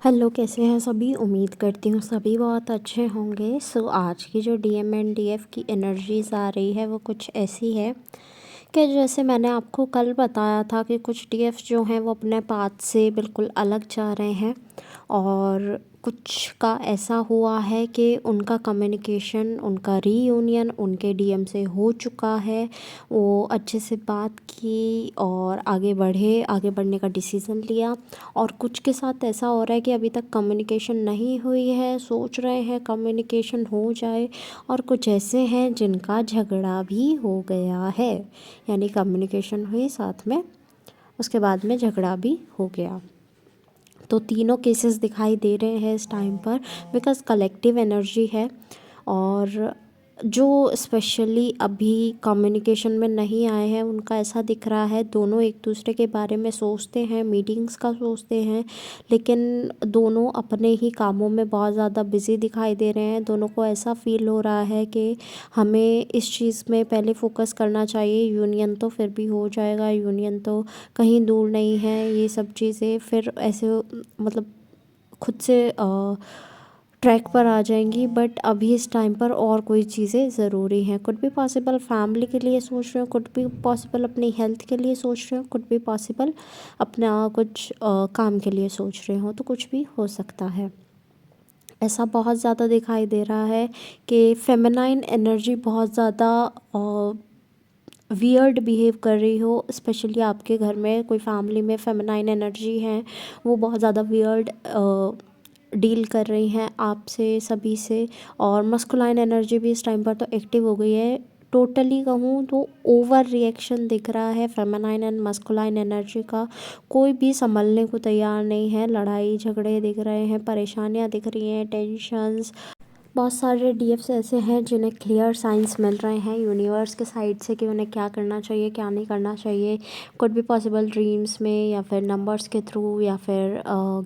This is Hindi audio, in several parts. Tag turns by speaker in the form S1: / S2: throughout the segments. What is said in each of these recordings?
S1: हेलो, कैसे हैं सभी। उम्मीद करती हूँ सभी बहुत अच्छे होंगे। आज की जो डीएम एंड डीएफ की एनर्जीज़ आ रही है वो कुछ ऐसी है कि जैसे मैंने आपको कल बताया था कि कुछ डीएफ जो हैं वो अपने पाथ से बिल्कुल अलग जा रहे हैं और कुछ का ऐसा हुआ है कि उनका कम्युनिकेशन, उनका रीयूनियन उनके डीएम से हो चुका है। वो अच्छे से बात की और आगे बढ़ने का डिसीज़न लिया। और कुछ के साथ ऐसा हो रहा है कि अभी तक कम्युनिकेशन नहीं हुई है, सोच रहे हैं कम्युनिकेशन हो जाए। और कुछ ऐसे हैं जिनका झगड़ा भी हो गया है, यानी कम्युनिकेशन हुई साथ में, उसके बाद में झगड़ा भी हो गया। तो तीनों केसेस दिखाई दे रहे हैं इस टाइम पर, बिकॉज़ कलेक्टिव एनर्जी है। और जो स्पेशली अभी कम्युनिकेशन में नहीं आए हैं उनका ऐसा दिख रहा है, दोनों एक दूसरे के बारे में सोचते हैं, मीटिंग्स का सोचते हैं, लेकिन दोनों अपने ही कामों में बहुत ज़्यादा बिज़ी दिखाई दे रहे हैं। दोनों को ऐसा फील हो रहा है कि हमें इस चीज़ में पहले फोकस करना चाहिए। यूनियन तो फिर भी हो जाएगा, यूनियन तो कहीं दूर नहीं है। ये सब चीज़ें फिर ऐसे मतलब खुद से ट्रैक पर आ जाएंगी। बट अभी इस टाइम पर और कोई चीज़ें ज़रूरी हैं। कुड भी पॉसिबल फैमिली के लिए सोच रहे हो, कुड भी पॉसिबल अपनी हेल्थ के लिए सोच रहे हो, कुड भी पॉसिबल अपना कुछ काम के लिए सोच रहे हो, तो कुछ भी हो सकता है। ऐसा बहुत ज़्यादा दिखाई दे रहा है कि फेमिनाइन एनर्जी बहुत ज़्यादा वियर्ड बिहेव कर रही हो। स्पेशली आपके घर में कोई फैमिली में फेमिनाइन एनर्जी है, वो बहुत ज़्यादा वियर्ड डील कर रही हैं आपसे, सभी से। और मस्कुलाइन एनर्जी भी इस टाइम पर तो एक्टिव हो गई है। टोटली कहूँ तो ओवर रिएक्शन दिख रहा है फेमिनाइन एंड मस्कुलाइन एनर्जी का। कोई भी संभलने को तैयार नहीं है। लड़ाई झगड़े दिख रहे हैं, परेशानियाँ दिख रही हैं, टेंशन्स। बहुत सारे डीएफ्स ऐसे हैं जिन्हें क्लियर साइंस मिल रहे हैं यूनिवर्स के साइड से कि उन्हें क्या करना चाहिए, क्या नहीं करना चाहिए। कुड भी पॉसिबल ड्रीम्स में या फिर नंबर्स के थ्रू या फिर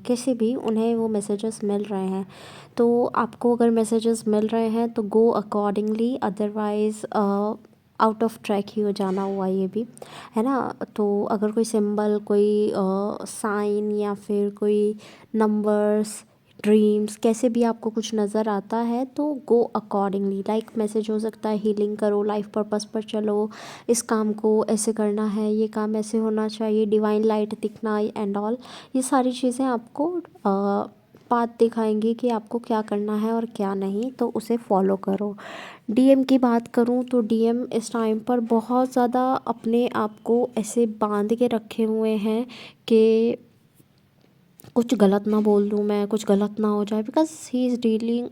S1: किसी भी, उन्हें वो मैसेजेस मिल रहे हैं। तो आपको अगर मैसेजेस मिल रहे हैं तो go accordingly, otherwise out of track ही हो जाना हुआ ये भी, है ना। तो अगर कोई सिंबल, कोई साइन या फिर कोई नंबर्स, ड्रीम्स, कैसे भी आपको कुछ नज़र आता है तो गो अकॉर्डिंगली। लाइक मैसेज हो सकता है हीलिंग करो, लाइफ पर्पस पर चलो, इस काम को ऐसे करना है, ये काम ऐसे होना चाहिए, डिवाइन लाइट दिखना एंड ऑल। ये सारी चीज़ें आपको पाथ दिखाएंगी कि आपको क्या करना है और क्या नहीं, तो उसे फॉलो करो। डीएम की बात करूं तो डीएम इस टाइम पर बहुत ज़्यादा अपने आप को ऐसे बांध के रखे हुए हैं कि कुछ गलत ना बोल दूँ मैं, कुछ गलत ना हो जाए। बिकॉज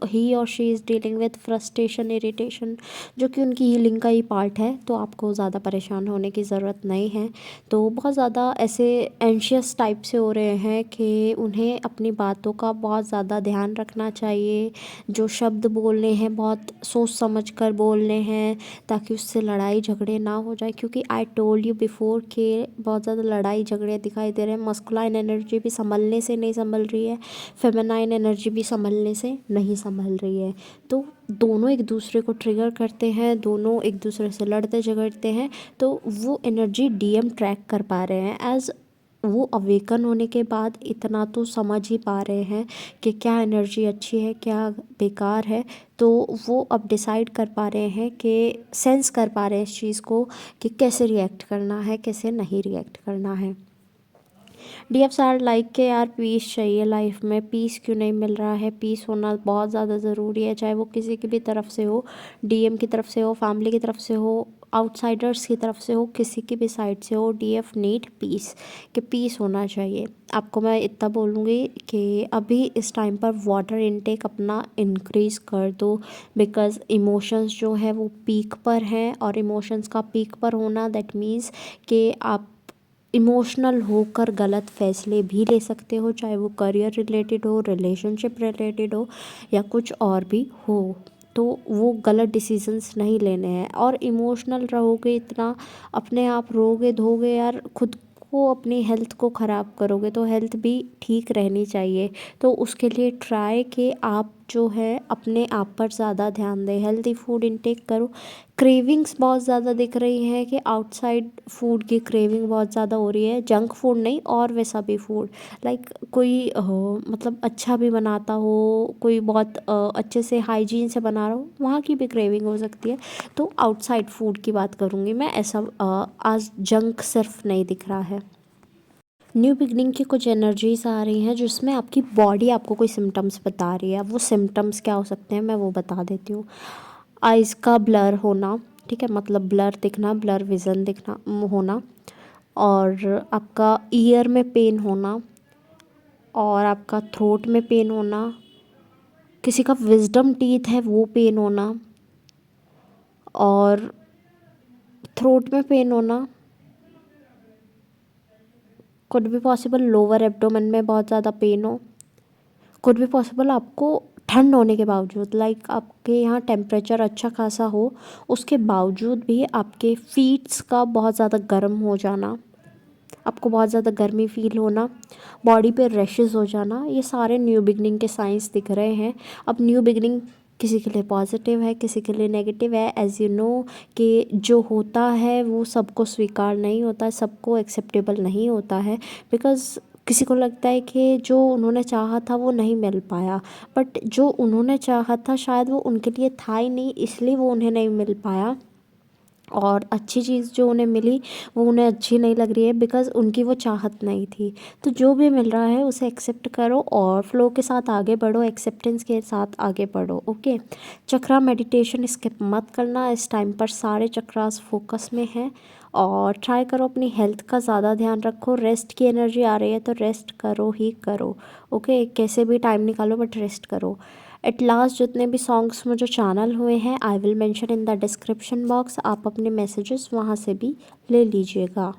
S1: ही और she is dealing with frustration, irritation, जो कि उनकी हीलिंग का ही पार्ट है। तो आपको ज़्यादा परेशान होने की ज़रूरत नहीं है। तो बहुत ज़्यादा ऐसे एंशियस टाइप से हो रहे हैं कि उन्हें अपनी बातों का बहुत ज़्यादा ध्यान रखना चाहिए। जो शब्द बोलने हैं बहुत सोच समझ कर बोलने हैं, ताकि उससे लड़ाई झगड़े ना हो जाए। क्योंकि आई टोल्ड यू बिफोर कि बहुत ज़्यादा लड़ाई झगड़े दिखाई दे रहे हैं। मस्कुलाइन एनर्जी भी संभलने से नहीं संभल रही है, फेमिनाइन एनर्जी भी संभलने से नहीं संभल रही है। तो दोनों एक दूसरे को ट्रिगर करते हैं, दोनों एक दूसरे से लड़ते झगड़ते हैं। तो वो एनर्जी डीएम ट्रैक कर पा रहे हैं। एज वो अवेकन होने के बाद इतना तो समझ ही पा रहे हैं कि क्या एनर्जी अच्छी है, क्या बेकार है। तो वो अब डिसाइड कर पा रहे हैं कि सेंस कर पा रहे हैं इस चीज़ को कि कैसे रिएक्ट करना है, कैसे नहीं रिएक्ट करना है। डीएफ्स आर लाइक के यार पीस चाहिए लाइफ में, पीस क्यों नहीं मिल रहा है। पीस होना बहुत ज़्यादा ज़रूरी है, चाहे वो किसी की भी तरफ से हो, डीएम की तरफ से हो, फैमिली की तरफ से हो, आउटसाइडर्स की तरफ से हो, किसी की भी साइड से हो। डीएफ नीड पीस, कि पीस होना चाहिए। आपको मैं इतना बोलूँगी कि अभी इस टाइम पर वाटर इनटेक अपना इंक्रीज़ कर दो। बिकॉज़ इमोशंस जो है वो पीक पर हैं, और इमोशंस का पीक पर होना दैट मीन्स कि आप इमोशनल होकर गलत फैसले भी ले सकते हो, चाहे वो करियर रिलेटेड हो, रिलेशनशिप रिलेटेड हो, या कुछ और भी हो। तो वो गलत डिसीजंस नहीं लेने हैं। और इमोशनल रहोगे इतना, अपने आप रोगे धोगे यार, खुद को, अपनी हेल्थ को ख़राब करोगे। तो हेल्थ भी ठीक रहनी चाहिए। तो उसके लिए ट्राई कि आप जो है अपने आप पर ज़्यादा ध्यान दें, हेल्दी फूड इंटेक करो। क्रेविंग्स बहुत ज़्यादा दिख रही हैं कि आउटसाइड फूड की क्रेविंग बहुत ज़्यादा हो रही है, जंक फूड नहीं और वैसा भी फूड, लाइक कोई मतलब अच्छा भी बनाता हो, कोई बहुत अच्छे से हाइजीन से बना रहा हो, वहाँ की भी क्रेविंग हो सकती है। तो आउटसाइड फूड की बात करूँगी मैं, ऐसा आज जंक सिर्फ नहीं दिख रहा है। न्यू बिगनिंग की कुछ एनर्जीज आ रही हैं जिसमें आपकी बॉडी आपको कोई सिम्टम्स बता रही है। वो सिम्टम्स क्या हो सकते हैं मैं वो बता देती हूँ। आइज़ का ब्लर होना, ठीक है, मतलब ब्लर दिखना, ब्लर विज़न दिखना होना, और आपका ईयर में पेन होना, और आपका थ्रोट में पेन होना, किसी का विजडम टीथ है वो पेन होना, और थ्रोट में पेन होना, कुड भी पॉसिबल लोअर एब्डोमेन में बहुत ज़्यादा पेन हो, कुड भी पॉसिबल आपको ठंड होने के बावजूद, लाइक आपके यहाँ टेम्परेचर अच्छा खासा हो उसके बावजूद भी आपके फीट्स का बहुत ज़्यादा गर्म हो जाना, आपको बहुत ज़्यादा गर्मी फील होना, बॉडी पे रैशेस हो जाना, ये सारे न्यू बिगनिंग के साइंस दिख रहे हैं। अब न्यू बिगनिंग किसी के लिए पॉजिटिव है, किसी के लिए नेगेटिव है। एज़ यू नो कि जो होता है वो सबको स्वीकार नहीं होता है, सबको एक्सेप्टेबल नहीं होता है, बिकॉज़ किसी को लगता है कि जो उन्होंने चाहा था वो नहीं मिल पाया, बट जो उन्होंने चाहा था शायद वो उनके लिए था ही नहीं, इसलिए वो उन्हें नहीं मिल पाया। और अच्छी चीज़ जो उन्हें मिली वो उन्हें अच्छी नहीं लग रही है, बिकॉज़ उनकी वो चाहत नहीं थी। तो जो भी मिल रहा है उसे एक्सेप्ट करो और फ्लो के साथ आगे बढ़ो, एक्सेप्टेंस के साथ आगे बढ़ो। ओके, चक्रा मेडिटेशन स्किप मत करना, इस टाइम पर सारे चक्रास फोकस में हैं। और ट्राई करो अपनी हेल्थ का ज़्यादा ध्यान रखो, रेस्ट की एनर्जी आ रही है तो रेस्ट करो ही करो। ओके, कैसे भी टाइम निकालो बट रेस्ट करो। एट लास्ट जितने भी सॉन्ग्स मुझे चैनल हुए हैं I will mention in the description box, आप अपने मैसेजेस वहाँ से भी ले लीजिएगा।